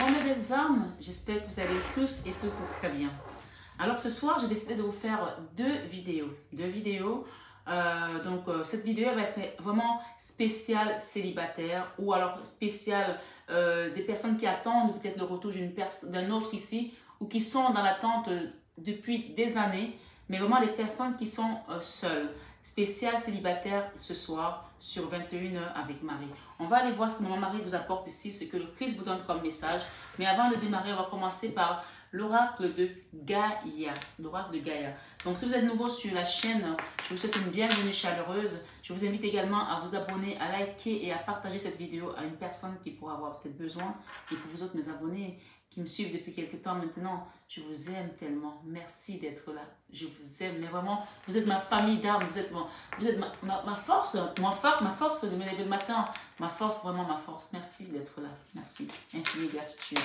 Bonjour mes belles âmes, j'espère que vous allez tous et toutes très bien. Alors ce soir, j'ai décidé de vous faire deux vidéos. Cette vidéo va être vraiment spéciale célibataire ou alors spéciale des personnes qui attendent peut-être le retour d'un autre ici ou qui sont dans l'attente depuis des années, mais vraiment les personnes qui sont seules. Spécial célibataire ce soir sur 21h avec Marie. On va aller voir ce que Maman Marie vous apporte ici, ce que le Christ vous donne comme message. Mais avant de démarrer, on va commencer par l'oracle de Gaïa. L'oracle de Gaïa. Donc si vous êtes nouveau sur la chaîne, je vous souhaite une bienvenue chaleureuse. Je vous invite également à vous abonner, à liker et à partager cette vidéo à une personne qui pourra avoir peut-être besoin. Et pour vous autres, mes abonnés qui me suivent depuis quelques temps maintenant, je vous aime tellement. Merci d'être là. Je vous aime, mais vraiment, vous êtes ma famille d'âme, vous êtes ma force, ma force de me lever le matin, ma force, vraiment ma force. Merci d'être là. Merci. Infinie gratitude.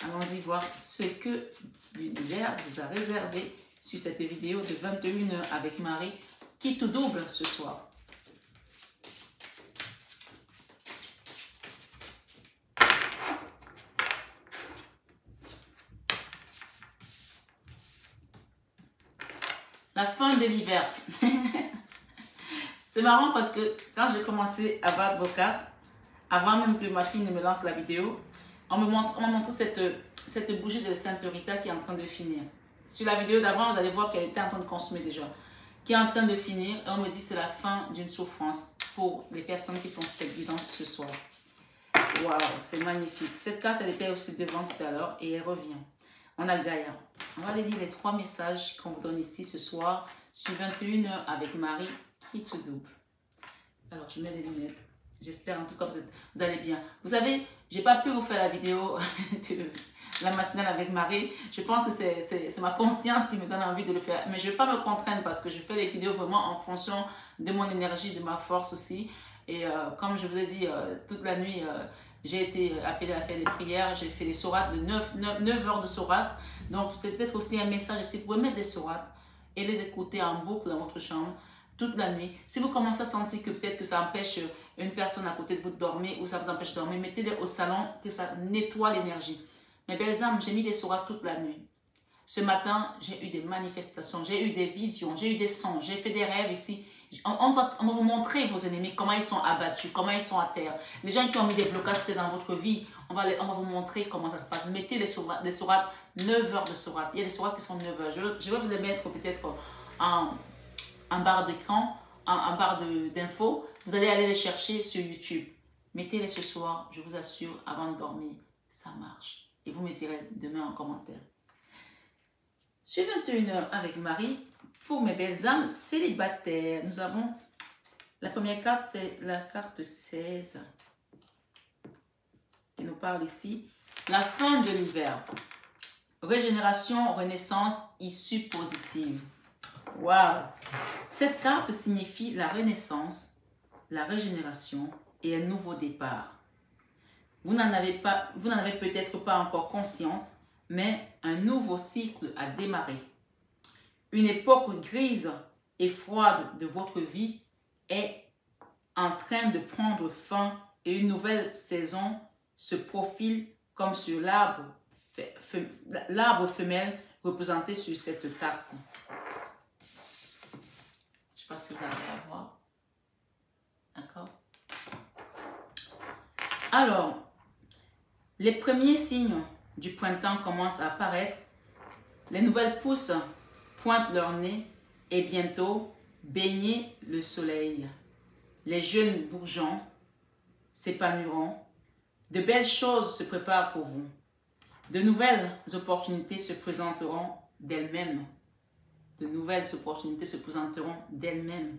Allons-y voir ce que l'univers vous a réservé sur cette vidéo de 21h avec Marie, qui tout double ce soir. La fin de l'hiver. C'est marrant parce que quand j'ai commencé à battre vos cartes, avant même que ma fille ne me lance la vidéo, on m'a montré cette bougie de Sainte Rita qui est en train de finir. Sur la vidéo d'avant, vous allez voir qu'elle était en train de consommer déjà. Qui est en train de finir et on me dit que c'est la fin d'une souffrance pour les personnes qui sont sur cette guidance ce soir. Waouh, c'est magnifique. Cette carte, elle était aussi devant tout à l'heure et elle revient. On a Gaïa. On va aller lire les 3 messages qu'on vous donne ici ce soir sur 21h avec Marie qui te double. Alors, je mets les lunettes. J'espère en tout cas que vous allez bien. Vous savez, j'ai pas pu vous faire la vidéo de la matinale avec Marie. Je pense que c'est ma conscience qui me donne envie de le faire. Mais je ne vais pas me contraindre parce que je fais les vidéos vraiment en fonction de mon énergie, de ma force aussi. Et comme je vous ai dit, toute la nuit, j'ai été appelée à faire des prières. J'ai fait des sourates de 9 heures de sourates. Donc, c'est peut-être aussi un message. Si vous pouvez mettre des sourates et les écouter en boucle dans votre chambre toute la nuit. Si vous commencez à sentir que peut-être que ça empêche une personne à côté de vous de dormir ou ça vous empêche de dormir, mettez-les au salon, que ça nettoie l'énergie. Mes belles âmes, j'ai mis des sourates toute la nuit. Ce matin, j'ai eu des manifestations, j'ai eu des visions, j'ai eu des sons, j'ai fait des rêves ici. On va vous montrer vos ennemis, comment ils sont abattus, comment ils sont à terre. Les gens qui ont mis des blocages peut-être dans votre vie, on va vous montrer comment ça se passe. Mettez des sourates, 9 heures de sourates. Il y a des sourates qui sont 9 heures. Je vais vous les mettre peut-être en barre d'écran, en barre d'infos. Vous allez aller les chercher sur YouTube. Mettez-les ce soir, je vous assure, avant de dormir, ça marche. Et vous me direz demain en commentaire. Sur 21h avec Marie, pour mes belles âmes célibataires, nous avons la première carte, c'est la carte 16 qui nous parle ici. La fin de l'hiver. Régénération, renaissance, issue positive. Waouh! Cette carte signifie la renaissance, la régénération et un nouveau départ. Vous n'en avez peut-être pas encore conscience, mais un nouveau cycle a démarré. Une époque grise et froide de votre vie est en train de prendre fin et une nouvelle saison se profile comme sur l'arbre femelle représenté sur cette carte. Je ne sais pas si vous allez la voir. D'accord? Alors, les premiers signes du printemps commencent à apparaître. Les nouvelles pousses pointent leur nez et bientôt baignez le soleil. Les jeunes bourgeons s'épanouiront. De belles choses se préparent pour vous. De nouvelles opportunités se présenteront d'elles-mêmes. De nouvelles opportunités se présenteront d'elles-mêmes.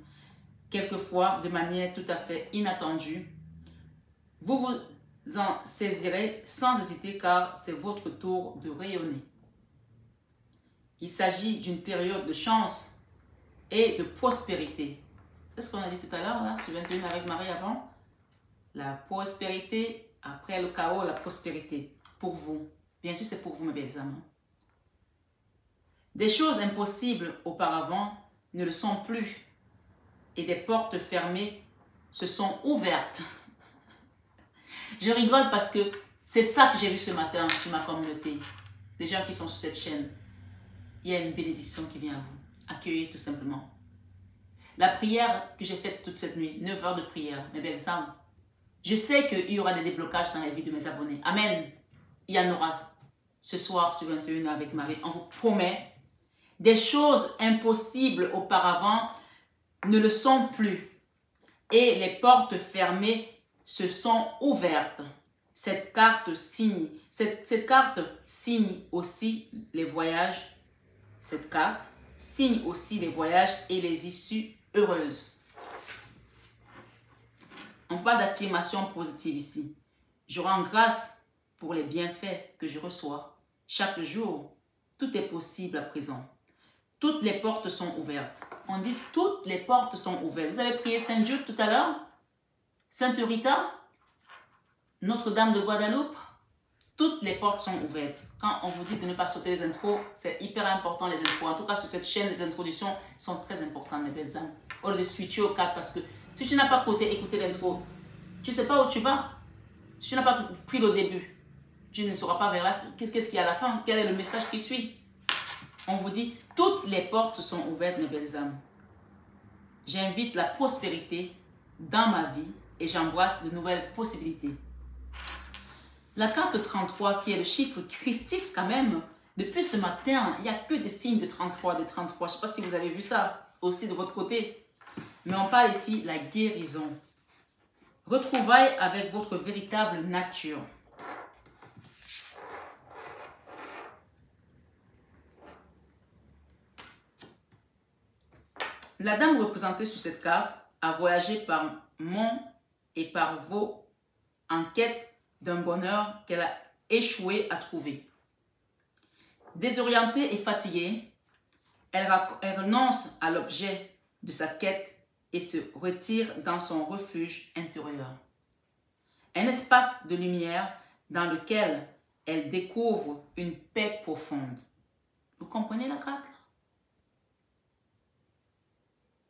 Quelquefois de manière tout à fait inattendue. Vous vous en saisirez sans hésiter car c'est votre tour de rayonner. Il s'agit d'une période de chance et de prospérité. C'est ce qu'on a dit tout à l'heure, là, sur 21 avec Marie avant. La prospérité, après le chaos, la prospérité. Pour vous. Bien sûr, c'est pour vous, mes belles âmes. Des choses impossibles auparavant ne le sont plus. Et des portes fermées se sont ouvertes. Je rigole parce que C'est ça que j'ai vu ce matin sur ma communauté. Les gens qui sont sur cette chaîne. Il y a une bénédiction qui vient à vous. Accueillez tout simplement. La prière que j'ai faite toute cette nuit, 9 heures de prière, mes belles âmes. Je sais qu'il y aura des déblocages dans la vie de mes abonnés. Amen. Il y en aura ce soir sur 21 avec Marie. On vous promet, des choses impossibles auparavant ne le sont plus. Et les portes fermées se sont ouvertes. Cette carte signe aussi les voyages. Cette carte signe aussi les voyages et les issues heureuses. On parle d'affirmation positive ici. Je rends grâce pour les bienfaits que je reçois. Chaque jour, tout est possible à présent. Toutes les portes sont ouvertes. On dit toutes les portes sont ouvertes. Vous avez prié Saint Jude tout à l'heure? Sainte Rita? Notre-Dame de Guadeloupe? Toutes les portes sont ouvertes. Quand on vous dit de ne pas sauter les intros, c'est hyper important les intros. En tout cas, sur cette chaîne, les introductions sont très importantes, mes belles âmes. Au lieu de switcher au 4, parce que si tu n'as pas écouté l'intro, tu ne sais pas où tu vas. Si tu n'as pas pris le début, tu ne sauras pas vers la fin. Qu'est-ce qu'il y a à la fin? Quel est le message qui suit? On vous dit, toutes les portes sont ouvertes, mes belles âmes. J'invite la prospérité dans ma vie et j'embrasse de nouvelles possibilités. La carte 33, qui est le chiffre christique quand même, depuis ce matin, il n'y a que des signes de 33, de 33. Je ne sais pas si vous avez vu ça aussi de votre côté. Mais on parle ici de la guérison. Retrouvailles avec votre véritable nature. La dame représentée sur cette carte a voyagé par mon et par vos en quête d'un bonheur qu'elle a échoué à trouver. Désorientée et fatiguée, elle renonce à l'objet de sa quête et se retire dans son refuge intérieur. Un espace de lumière dans lequel elle découvre une paix profonde. Vous comprenez la carte là?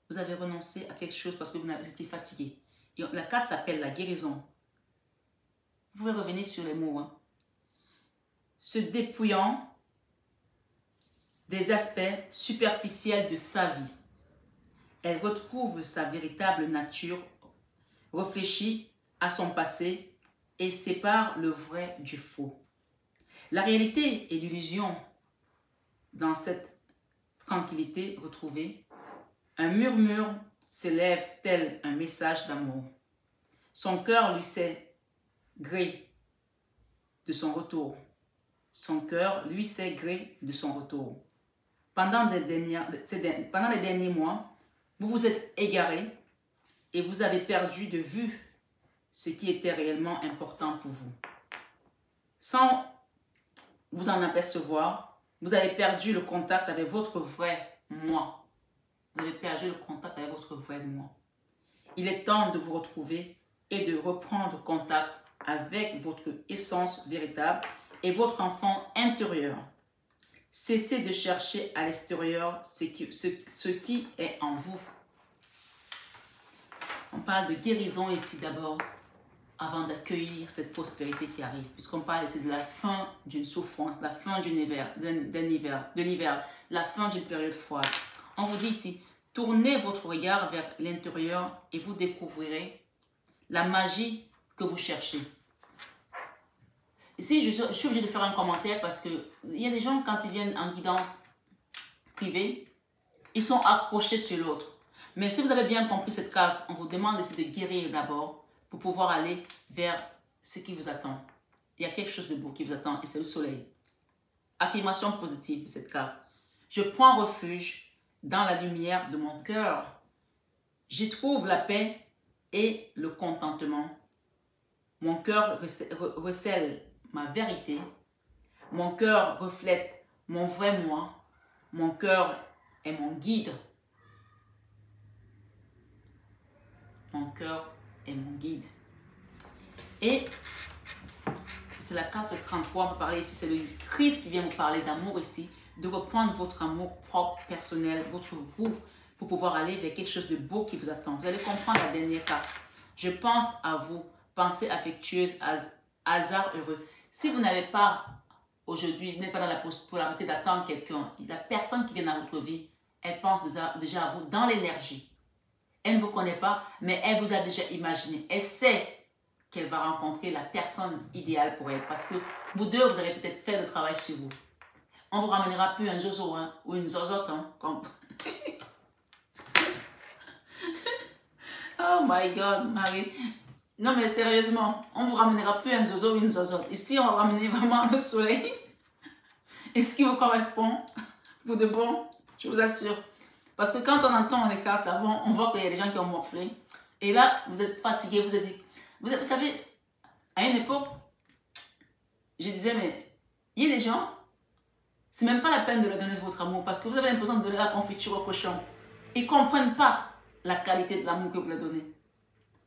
Vous avez renoncé à quelque chose parce que vous étiez fatigué. Et la carte s'appelle la guérison. Vous pouvez revenir sur les mots. Hein. Se dépouillant des aspects superficiels de sa vie. Elle retrouve sa véritable nature, réfléchit à son passé et sépare le vrai du faux. La réalité et l'illusion dans cette tranquillité retrouvée. Un murmure s'élève tel un message d'amour. Son cœur lui sait gré de son retour. Son cœur lui sait gré de son retour. Pendant les derniers mois, vous vous êtes égaré et vous avez perdu de vue ce qui était réellement important pour vous. Sans vous en apercevoir, vous avez perdu le contact avec votre vrai moi. Vous avez perdu le contact avec votre vrai moi. Il est temps de vous retrouver et de reprendre contact avec votre essence véritable et votre enfant intérieur. Cessez de chercher à l'extérieur ce qui est en vous. On parle de guérison ici d'abord, avant d'accueillir cette prospérité qui arrive. Puisqu'on parle ici de la fin d'une souffrance, la fin de l'hiver, la fin d'une période froide. On vous dit ici, tournez votre regard vers l'intérieur et vous découvrirez la magie que vous cherchez. Ici, je suis obligée de faire un commentaire parce qu'il y a des gens, quand ils viennent en guidance privée, ils sont accrochés sur l'autre. Mais si vous avez bien compris cette carte, on vous demande de guérir d'abord pour pouvoir aller vers ce qui vous attend. Il y a quelque chose de beau qui vous attend et c'est le soleil. Affirmation positive de cette carte. Je prends refuge dans la lumière de mon cœur. J'y trouve la paix et le contentement. Mon cœur recèle ma vérité. Mon cœur reflète mon vrai moi. Mon cœur est mon guide. Mon cœur est mon guide. Et c'est la carte 33, on peut parler ici, c'est le Christ qui vient vous parler d'amour ici, de reprendre votre amour propre, personnel, votre vous, pour pouvoir aller vers quelque chose de beau qui vous attend. Vous allez comprendre la dernière carte. Je pense à vous, pensée affectueuse, hasard heureux. Si vous n'avez pas aujourd'hui, vous n'êtes pas dans la polarité d'attendre quelqu'un, la personne qui vient dans votre vie, elle pense déjà à vous dans l'énergie. Elle ne vous connaît pas, mais elle vous a déjà imaginé. Elle sait qu'elle va rencontrer la personne idéale pour elle. Parce que vous deux, vous avez peut-être fait le travail sur vous. On ne vous ramènera plus un zozo hein, ou une zozote. Hein, comme... Oh my God, Marie. Non mais sérieusement, on ne vous ramènera plus un zozo ou une zozote. Ici, on va ramener vraiment le soleil. Et ce qui vous correspond, pour de bon, je vous assure. Parce que quand on entend les cartes avant, on voit qu'il y a des gens qui ont morflé. Et là, vous êtes fatigué, vous êtes dit... Vous savez, à une époque, je disais, mais il y a des gens, c'est même pas la peine de leur donner votre amour parce que vous avez l'impression de donner la confiture au cochon. Ils ne comprennent pas la qualité de l'amour que vous leur donnez.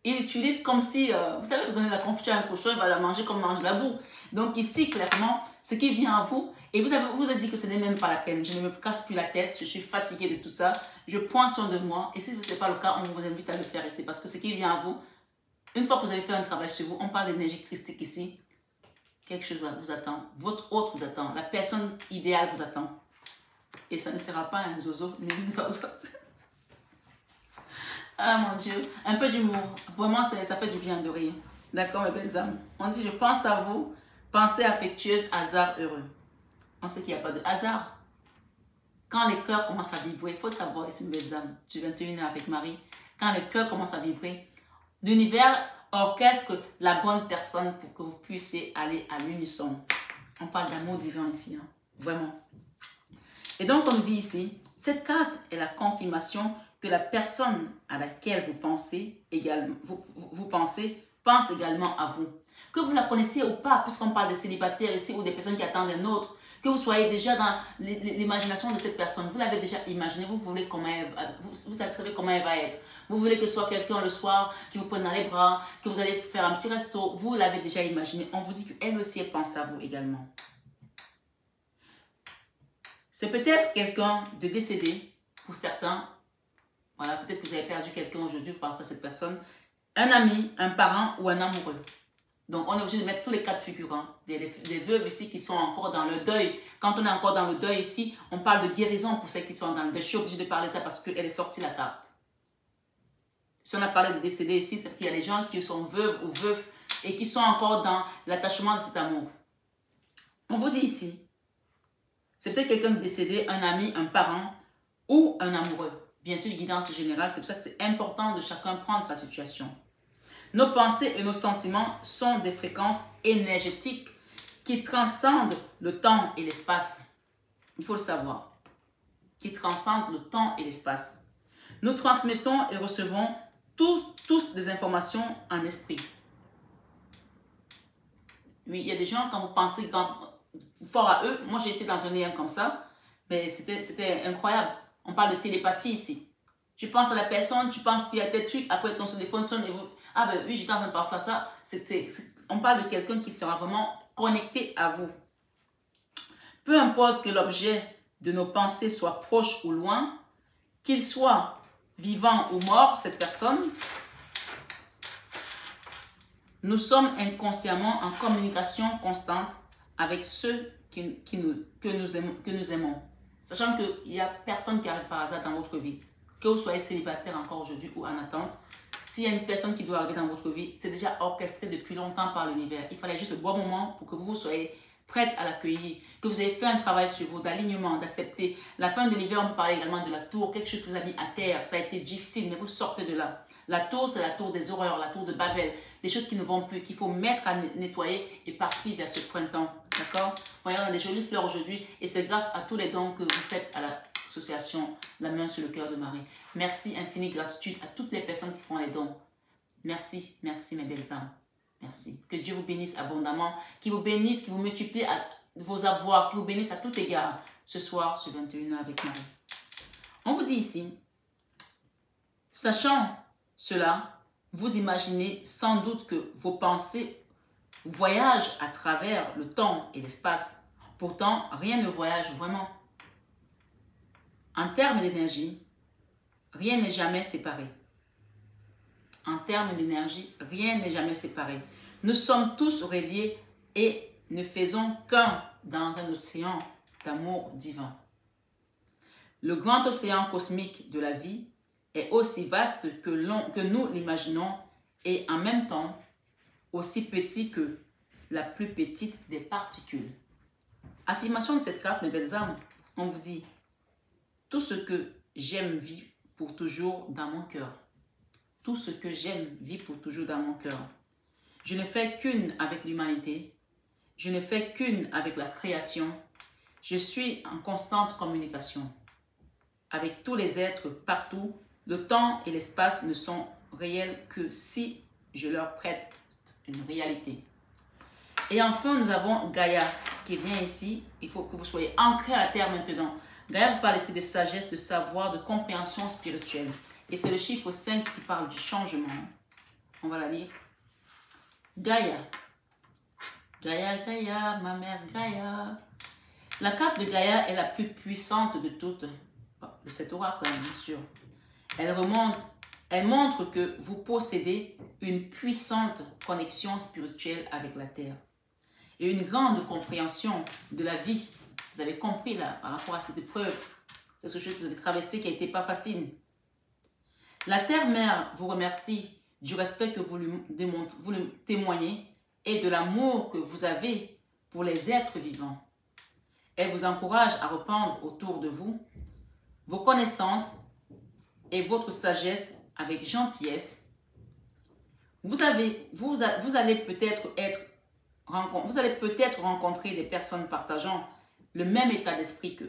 Ils utilisent comme si, vous savez, vous donnez la confiture à un cochon, il va la manger comme on mange la boue. Donc ici, clairement, ce qui vient à vous, et vous avez dit que ce n'est même pas la peine. Je ne me casse plus la tête, je suis fatiguée de tout ça. Je prends soin de moi. Et si ce n'est pas le cas, on vous invite à le faire ici. Parce que ce qui vient à vous, une fois que vous avez fait un travail sur vous, on parle d'énergie christique ici. Quelque chose vous attend. Votre hôte vous attend. La personne idéale vous attend. Et ça ne sera pas un zozo ni une zozote. Ah mon Dieu. Un peu d'humour. Vraiment, ça fait du bien de rire. D'accord, mes belles âmes. On dit, je pense à vous. Pensée affectueuse, hasard heureux. On sait qu'il n'y a pas de hasard. Quand les cœurs commencent à vibrer, il faut savoir, ici, mes belles âmes, du 21h avec Marie, quand les cœurs commencent à vibrer, l'univers orchestre la bonne personne pour que vous puissiez aller à l'unisson. On parle d'amour divin ici, hein, vraiment. Et donc, on nous dit ici, cette carte est la confirmation que la personne à laquelle vous pensez également, pense également à vous. Que vous la connaissiez ou pas, puisqu'on parle des célibataires ici ou des personnes qui attendent un autre, que vous soyez déjà dans l'imagination de cette personne, vous l'avez déjà imaginé, vous savez comment elle va être. Vous voulez que ce soit quelqu'un le soir qui vous prenne dans les bras, que vous allez faire un petit resto, vous l'avez déjà imaginé. On vous dit qu'elle aussi, elle pense à vous également. C'est peut-être quelqu'un de décédé, pour certains. Voilà, peut-être que vous avez perdu quelqu'un aujourd'hui, vous pensez à cette personne. Un ami, un parent ou un amoureux. Donc, on est obligé de mettre tous les cas de figure. Hein. Des veuves ici qui sont encore dans le deuil. Quand on est encore dans le deuil ici, on parle de guérison pour celles qui sont dans le deuil. Je suis obligée de parler de ça parce qu'elle est sortie la carte. Si on a parlé de décédés ici, c'est qu'il y a des gens qui sont veuves ou veufs et qui sont encore dans l'attachement de cet amour. On vous dit ici, c'est peut-être quelqu'un de décédé, un ami, un parent ou un amoureux. Bien sûr, guidance générale, c'est pour ça que c'est important de chacun prendre sa situation. Nos pensées et nos sentiments sont des fréquences énergétiques qui transcendent le temps et l'espace. Il faut le savoir. Qui transcendent le temps et l'espace. Nous transmettons et recevons tous des informations en esprit. Oui, il y a des gens, quand vous pensez fort à eux, moi j'ai été dans un lien comme ça, mais c'était incroyable. On parle de télépathie ici. Tu penses à la personne, tu penses qu'il y a tel truc, après ton téléphone sonne et vous... Ah ben oui, j'étais en train de penser à ça. On parle de quelqu'un qui sera vraiment connecté à vous. Peu importe que l'objet de nos pensées soit proche ou loin, qu'il soit vivant ou mort, cette personne, nous sommes inconsciemment en communication constante avec ceux que nous aimons. Sachant qu'il n'y a personne qui arrive par hasard dans votre vie. Que vous soyez célibataire encore aujourd'hui ou en attente, s'il y a une personne qui doit arriver dans votre vie, c'est déjà orchestré depuis longtemps par l'univers. Il fallait juste le bon moment pour que vous soyez prête à l'accueillir, que vous avez fait un travail sur vous, d'alignement, d'accepter. La fin de l'hiver, on parlait également de la tour, quelque chose que vous avez mis à terre. Ça a été difficile, mais vous sortez de là. La tour, c'est la tour des horreurs, la tour de Babel. Des choses qui ne vont plus, qu'il faut mettre à nettoyer et partir vers ce printemps. D'accord? Voyez, on a des jolies fleurs aujourd'hui et c'est grâce à tous les dons que vous faites à l'association La Main sur le Cœur de Marie. Merci, infinie gratitude à toutes les personnes qui font les dons. Merci, merci mes belles âmes. Merci. Que Dieu vous bénisse abondamment, qu'il vous bénisse, qu'il vous multiplie vos avoirs, qu'il vous bénisse à tout égard ce soir sur 21h avec Marie. On vous dit ici, sachant cela, vous imaginez sans doute que vos pensées voyagent à travers le temps et l'espace. Pourtant, rien ne voyage vraiment. En termes d'énergie, rien n'est jamais séparé. En termes d'énergie, rien n'est jamais séparé. Nous sommes tous reliés et ne faisons qu'un dans un océan d'amour divin. Le grand océan cosmique de la vie est aussi vaste que nous l'imaginons et en même temps aussi petit que la plus petite des particules. Affirmation de cette carte, mes belles âmes, on vous dit « Tout ce que j'aime vit pour toujours dans mon cœur. Tout ce que j'aime vit pour toujours dans mon cœur. Je ne fais qu'une avec l'humanité. Je ne fais qu'une avec la création. Je suis en constante communication avec tous les êtres partout. Le temps et l'espace ne sont réels que si je leur prête une réalité. » Et enfin, nous avons Gaïa qui vient ici. Il faut que vous soyez ancrés à la terre maintenant. Gaïa vous parle ici de sagesse, de savoir, de compréhension spirituelle. Et c'est le chiffre 5 qui parle du changement. On va la lire. Gaïa. Gaïa, Gaïa, ma mère Gaïa. La carte de Gaïa est la plus puissante de toutes. De cet oracle, bien sûr. Elle montre que vous possédez une puissante connexion spirituelle avec la terre et une grande compréhension de la vie. Vous avez compris là, par rapport à cette épreuve, quelque chose que vous avez traversé qui n'était pas facile. La Terre-Mère vous remercie du respect que vous lui témoignez et de l'amour que vous avez pour les êtres vivants. Elle vous encourage à répandre autour de vous vos connaissances et votre sagesse avec gentillesse. Vous allez peut-être rencontrer des personnes partageant le même état d'esprit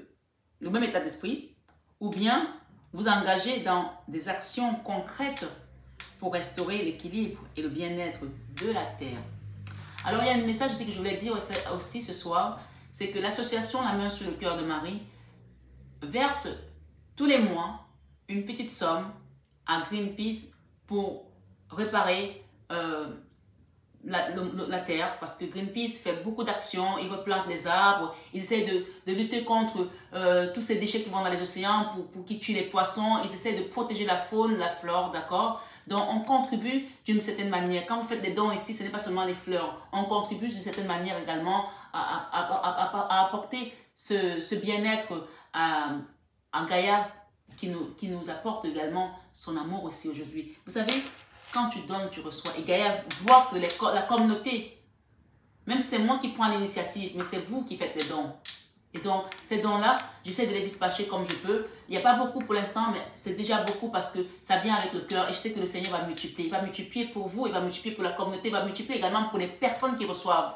ou bien vous engager dans des actions concrètes pour restaurer l'équilibre et le bien-être de la Terre. Alors, il y a un message ici que je voulais dire aussi ce soir, c'est que l'association La Main sur le Cœur de Marie verse tous les mois une petite somme à Greenpeace pour réparer la terre, parce que Greenpeace fait beaucoup d'actions, ils replantent les arbres, ils essaient de lutter contre tous ces déchets qui vont dans les océans pour qui tuent les poissons, ils essaient de protéger la faune, la flore, d'accord? Donc on contribue d'une certaine manière. Quand vous faites des dons ici, ce n'est pas seulement les fleurs, on contribue d'une certaine manière également à apporter ce bien-être à Gaïa qui nous apporte également son amour aussi aujourd'hui. Vous savez, quand tu donnes, tu reçois. Et Gaïa voit que la communauté, même si c'est moi qui prends l'initiative, mais c'est vous qui faites les dons. Et donc, ces dons-là, j'essaie de les dispatcher comme je peux. Il n'y a pas beaucoup pour l'instant, mais c'est déjà beaucoup parce que ça vient avec le cœur. Et je sais que le Seigneur va multiplier. Il va multiplier pour vous, il va multiplier pour la communauté, il va multiplier également pour les personnes qui reçoivent.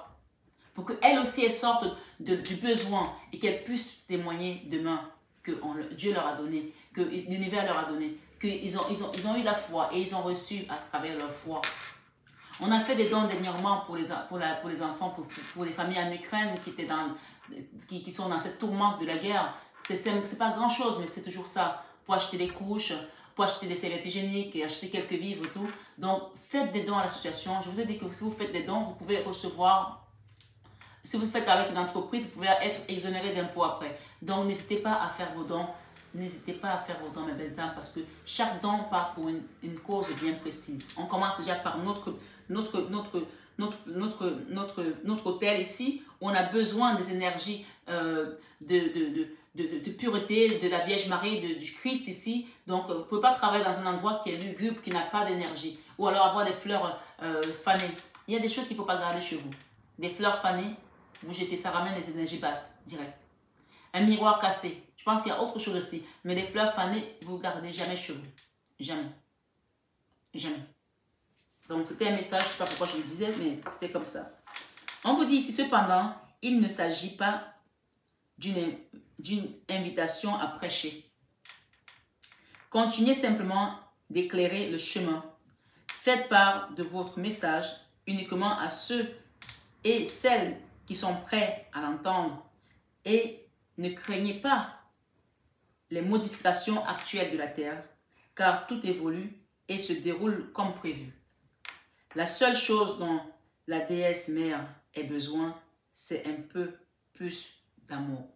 Pour qu'elles aussi elles sortent du besoin et qu'elles puissent témoigner demain que Dieu leur a donné, que l'univers leur a donné, qu'ils ont eu la foi et ils ont reçu à travers leur foi. On a fait des dons dernièrement pour les enfants, pour les familles en Ukraine qui sont dans cette tourmente de la guerre. C'est pas grand chose, mais c'est toujours ça. Pour acheter des couches, pour acheter des serviettes hygiéniques et acheter quelques vivres et tout. Donc, faites des dons à l'association. Je vous ai dit que si vous faites des dons, vous pouvez recevoir. Si vous faites avec une entreprise, vous pouvez être exonéré d'impôts après. Donc, n'hésitez pas à faire vos dons. N'hésitez pas à faire vos dons, mes belles âmes, parce que chaque don part pour une cause bien précise. On commence déjà par notre hôtel ici, où on a besoin des énergies de pureté, de la Vierge Marie, du Christ ici. Donc, vous ne pouvez pas travailler dans un endroit qui est lugubre, qui n'a pas d'énergie. Ou alors avoir des fleurs fanées. Il y a des choses qu'il ne faut pas garder chez vous. Des fleurs fanées, vous jetez, ça ramène les énergies basses, direct. Un miroir cassé. Je pense qu'il y a autre chose aussi. Mais les fleurs fanées, vous ne gardez jamais chez vous. Jamais. Jamais. Donc, c'était un message, je ne sais pas pourquoi je le disais, mais c'était comme ça. On vous dit ici, cependant, il ne s'agit pas d'une invitation à prêcher. Continuez simplement d'éclairer le chemin. Faites part de votre message uniquement à ceux et celles qui sont prêts à l'entendre et ne craignez pas les modifications actuelles de la Terre, car tout évolue et se déroule comme prévu. La seule chose dont la déesse mère ait besoin, c'est un peu plus d'amour.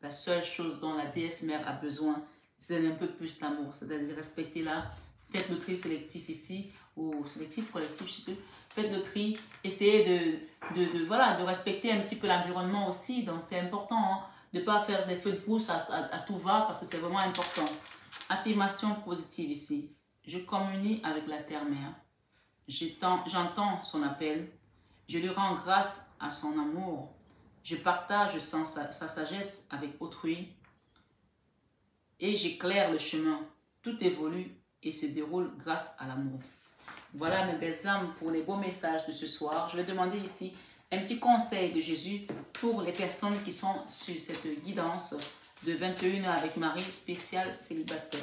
La seule chose dont la déesse mère a besoin, c'est un peu plus d'amour. C'est-à-dire respectez-la, faites le tri sélectif ici, ou sélectif, collectif, je sais plus. Faites le tri, essayez voilà, de respecter un petit peu l'environnement aussi. Donc, c'est important hein, de ne pas faire des feux de pouce à tout va parce que c'est vraiment important. Affirmation positive ici. Je communie avec la terre-mère. J'entends son appel. Je lui rends grâce à son amour. Je partage sa sagesse avec autrui. Et j'éclaire le chemin. Tout évolue et se déroule grâce à l'amour. Voilà mes belles âmes pour les beaux messages de ce soir. Je vais demander ici un petit conseil de Jésus pour les personnes qui sont sur cette guidance de 21 heures avec Marie spéciale célibataire.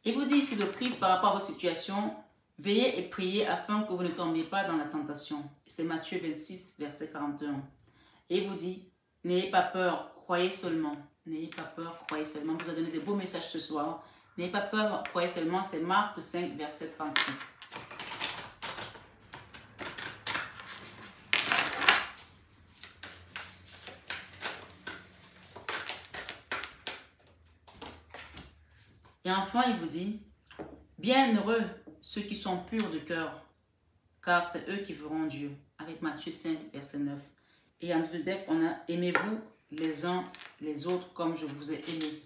Il vous dit ici de Christ par rapport à votre situation, veillez et priez afin que vous ne tombiez pas dans la tentation. C'est Matthieu 26, verset 41. Et il vous dit, n'ayez pas peur, croyez seulement. N'ayez pas peur, croyez seulement. Il vous a donné des beaux messages ce soir. N'ayez pas peur, croyez seulement. C'est Marc 5, verset 36. Et enfin, il vous dit, bienheureux ceux qui sont purs de cœur, car c'est eux qui verront Dieu. Avec Matthieu 5, verset 9. Et en deuxième, on a aimez-vous les uns les autres comme je vous ai aimé.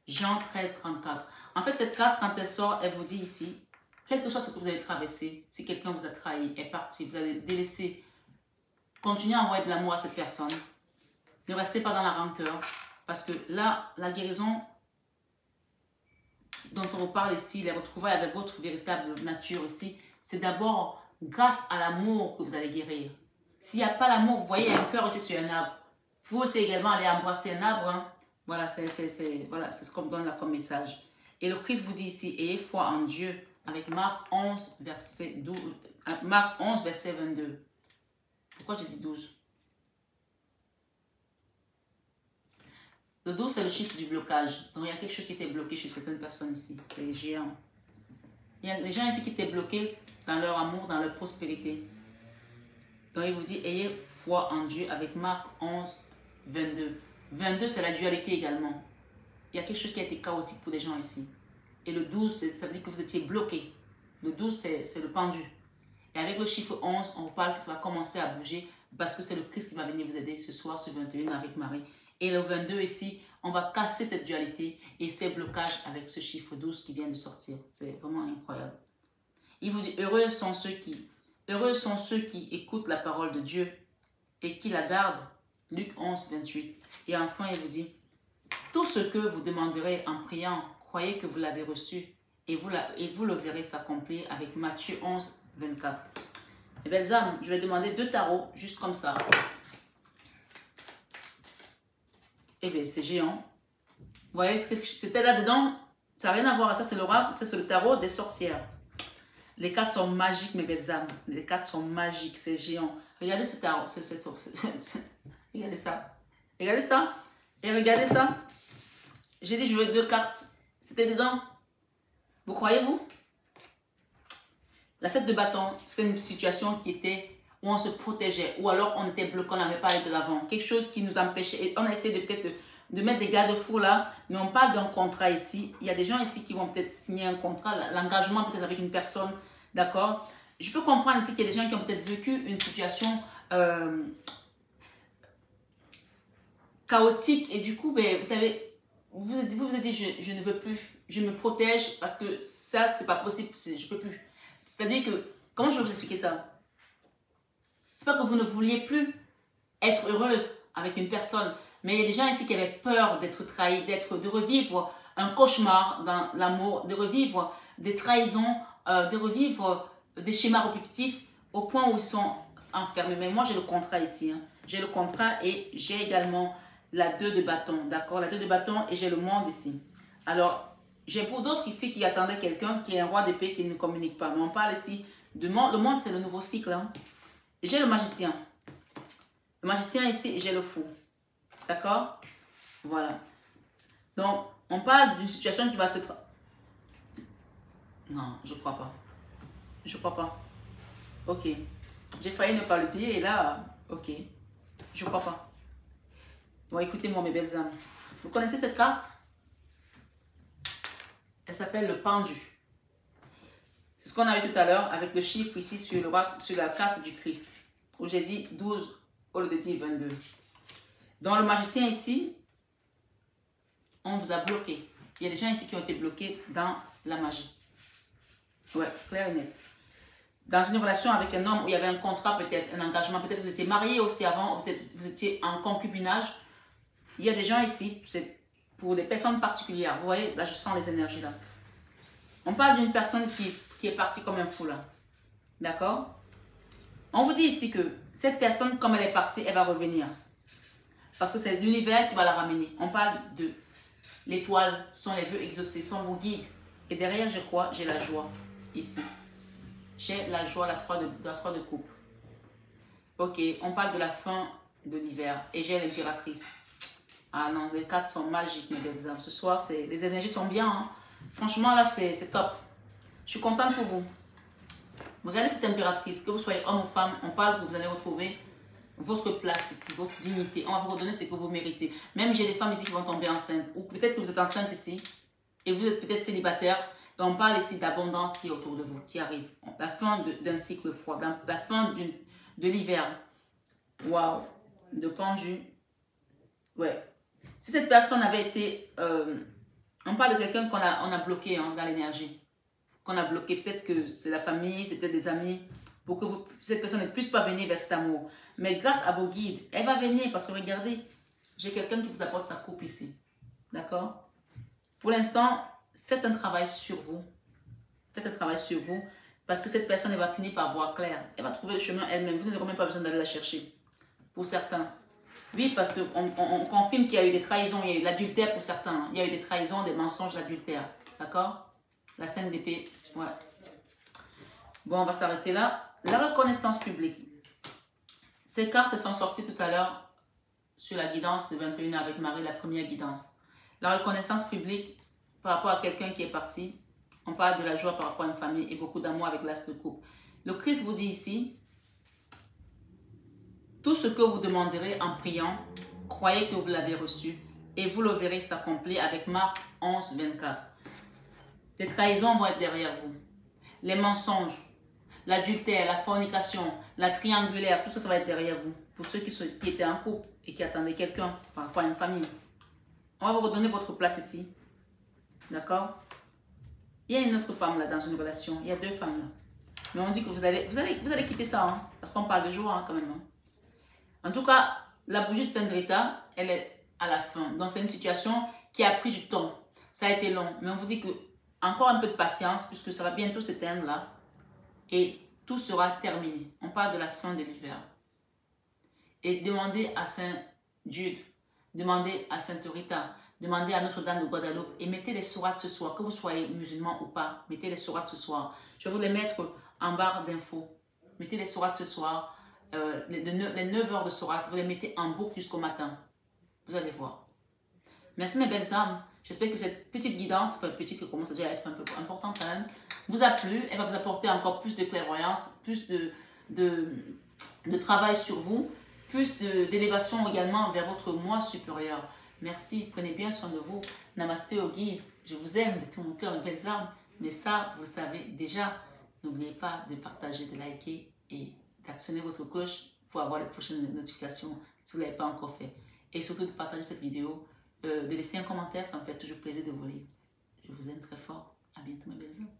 Jean 13, 34. En fait, cette carte, quand elle sort, elle vous dit ici, quelque chose que vous avez traversé, si quelqu'un vous a trahi, est parti, vous allez délaisser, continuez à envoyer de l'amour à cette personne. Ne restez pas dans la rancœur, parce que là, la guérison dont on vous parle ici, les retrouvailles avec votre véritable nature ici, c'est d'abord grâce à l'amour que vous allez guérir. S'il n'y a pas l'amour, vous voyez un cœur aussi sur un arbre. Vous aussi également aller embrasser un arbre. Hein. Voilà, c'est ce qu'on me donne là comme message. Et le Christ vous dit ici, ayez foi en Dieu, avec Marc 11, verset 22. Pourquoi j'ai dit 12? Le 12, c'est le chiffre du blocage. Donc, il y a quelque chose qui était bloqué chez certaines personnes ici. C'est géant. Il y a des gens ici qui étaient bloqués dans leur amour, dans leur prospérité. Donc, il vous dit, ayez foi en Dieu avec Marc 11, 22. 22, c'est la dualité également. Il y a quelque chose qui a été chaotique pour des gens ici. Et le 12, ça veut dire que vous étiez bloqué. Le 12, c'est le pendu. Et avec le chiffre 11, on vous parle que ça va commencer à bouger parce que c'est le Christ qui va venir vous aider ce soir sur 21 avec Marie. Et le 22 ici, on va casser cette dualité et ce blocage avec ce chiffre 12 qui vient de sortir. C'est vraiment incroyable. Il vous dit, heureux sont ceux qui écoutent la parole de Dieu et qui la gardent. Luc 11, 28. Et enfin, il vous dit, tout ce que vous demanderez en priant, croyez que vous l'avez reçu et vous le verrez s'accomplir avec Matthieu 11, 24. Et belles âmes, je vais demander 2 tarots, juste comme ça. Eh bien, c'est géant. Vous voyez ce que c'était là-dedans? Ça n'a rien à voir. Ça, c'est l'oracle. Ça, c'est le tarot des sorcières. Les cartes sont magiques, mes belles âmes. Les cartes sont magiques. C'est géant. Regardez ce tarot. Regardez ça. Regardez ça. Et regardez ça. J'ai dit, je veux 2 cartes. C'était dedans. Vous croyez-vous? La 7 de bâton, c'était une situation qui était où on se protégeait, ou alors on était bloqué, on n'avait pas allé de l'avant. Quelque chose qui nous empêchait. Et on a essayé de peut-être de mettre des garde-fous là, mais on parle d'un contrat ici. Il y a des gens ici qui vont peut-être signer un contrat, l'engagement peut-être avec une personne, d'accord? Je peux comprendre ici qu'il y a des gens qui ont peut-être vécu une situation chaotique et du coup, ben, vous savez, vous vous êtes dit, je ne veux plus, je me protège parce que ça, c'est pas possible, je ne peux plus. C'est-à-dire que, comment je vais vous expliquer ça? C'est pas que vous ne vouliez plus être heureuse avec une personne, mais il y a des gens ici qui avaient peur d'être trahis, de revivre un cauchemar dans l'amour, de revivre des trahisons, de revivre des schémas répétitifs au point où ils sont enfermés. Mais moi, j'ai le contrat ici. Hein. J'ai le contrat et j'ai également la 2 de bâton, d'accord? La 2 de bâton et j'ai le monde ici. Alors, j'ai pour d'autres ici qui attendaient quelqu'un qui est un roi d'épée qui ne communique pas. Mais on parle ici du monde. Le monde, c'est le nouveau cycle. Hein. J'ai le magicien. Le magicien ici et j'ai le fou. D'accord? Voilà. Donc, on parle d'une situation qui va se... Non, je crois pas. Je crois pas. Ok. J'ai failli ne pas le dire et là, ok, je crois pas. Bon, écoutez-moi mes belles âmes. Vous connaissez cette carte? Elle s'appelle le pendu. C'est ce qu'on a eu tout à l'heure avec le chiffre ici sur la carte du Christ. Où j'ai dit 12 au lieu de dire 22. Dans le magicien ici, on vous a bloqué. Il y a des gens ici qui ont été bloqués dans la magie. Ouais, clair et net. Dans une relation avec un homme où il y avait un contrat, peut-être un engagement, peut-être vous étiez marié aussi avant, peut-être vous étiez en concubinage. Il y a des gens ici, c'est pour des personnes particulières. Vous voyez, là je sens les énergies là. On parle d'une personne qui est partie comme un fou là. D'accord? On vous dit ici que cette personne, comme elle est partie, elle va revenir. Parce que c'est l'univers qui va la ramener. On parle de l'étoile, sont les vœux exaucés, sont vos guides. Et derrière, je crois, j'ai la joie ici. J'ai la joie, la 3 de coupe. Ok, on parle de la fin de l'hiver. Et j'ai l'impératrice. Ah non, les cartes sont magiques, mes belles âmes. Ce soir, les énergies sont bien. Hein. Franchement, là, c'est top. Je suis contente pour vous. Regardez cette impératrice. Que vous soyez homme ou femme, on parle que vous allez retrouver votre place ici, votre dignité. On va vous redonner ce que vous méritez. Même j'ai des femmes ici qui vont tomber enceintes. Ou peut-être que vous êtes enceinte ici. Et vous êtes peut-être célibataire. Et on parle ici d'abondance qui est autour de vous, qui arrive. La fin d'un cycle froid, la fin de l'hiver. Waouh. De pendu. Ouais. Si cette personne avait été... on parle de quelqu'un qu'on a bloqué hein, dans l'énergie. Qu'on a bloqué. Peut-être que c'est la famille, c'est peut-être des amis. Pour que cette personne ne puisse pas venir vers cet amour. Mais grâce à vos guides, elle va venir. Parce que regardez, j'ai quelqu'un qui vous apporte sa coupe ici. D'accord? Pour l'instant... Faites un travail sur vous. Faites un travail sur vous. Parce que cette personne, elle va finir par voir clair. Elle va trouver le chemin elle-même. Vous n'aurez même pas besoin d'aller la chercher. Pour certains. Oui, parce qu'on confirme qu'il y a eu des trahisons. Il y a eu de l'adultère pour certains. Il y a eu des trahisons, des mensonges, l'adultère. D'accord? La scène d'épée. Ouais. Bon, on va s'arrêter là. La reconnaissance publique. Ces cartes sont sorties tout à l'heure sur la guidance de 21h avec Marie, la première guidance. La reconnaissance publique. Par rapport à quelqu'un qui est parti, on parle de la joie par rapport à une famille et beaucoup d'amour avec l'as de coupe. Le Christ vous dit ici, tout ce que vous demanderez en priant, croyez que vous l'avez reçu et vous le verrez s'accomplir avec Marc 11, 24. Les trahisons vont être derrière vous. Les mensonges, l'adultère, la fornication, la triangulaire, tout ça, ça va être derrière vous. Pour ceux qui étaient en couple et qui attendaient quelqu'un par rapport à une famille. On va vous redonner votre place ici. D'accord? Il y a une autre femme là dans une relation. Il y a deux femmes là. Mais on dit que vous allez quitter ça. Hein, parce qu'on parle de joie hein, quand même. Hein. En tout cas, la bougie de Sainte Rita, elle est à la fin. Donc c'est une situation qui a pris du temps. Ça a été long. Mais on vous dit que encore un peu de patience puisque ça va bientôt s'éteindre là. Et tout sera terminé. On parle de la fin de l'hiver. Et demandez à Saint Jude. Demandez à Sainte Rita. Demandez à Notre-Dame de Guadeloupe et mettez les sourates ce soir, que vous soyez musulman ou pas, mettez les sourates ce soir. Je vais vous les mettre en barre d'infos. Mettez les sourates ce soir, les 9 heures de sourates, vous les mettez en boucle jusqu'au matin. Vous allez voir. Merci mes belles âmes. J'espère que cette petite guidance, enfin petite qui commence déjà à être un peu importante quand même, vous a plu. Elle va vous apporter encore plus de clairvoyance, plus de travail sur vous, plus d'élévation également vers votre moi supérieur. Merci, prenez bien soin de vous. Namasté au guide. Je vous aime de tout mon cœur, mes belles âmes. Mais ça, vous le savez déjà. N'oubliez pas de partager, de liker et d'actionner votre cloche pour avoir les prochaines notifications si vous ne l'avez pas encore fait. Et surtout de partager cette vidéo, de laisser un commentaire, ça me fait toujours plaisir de vous lire. Je vous aime très fort. À bientôt, mes belles âmes.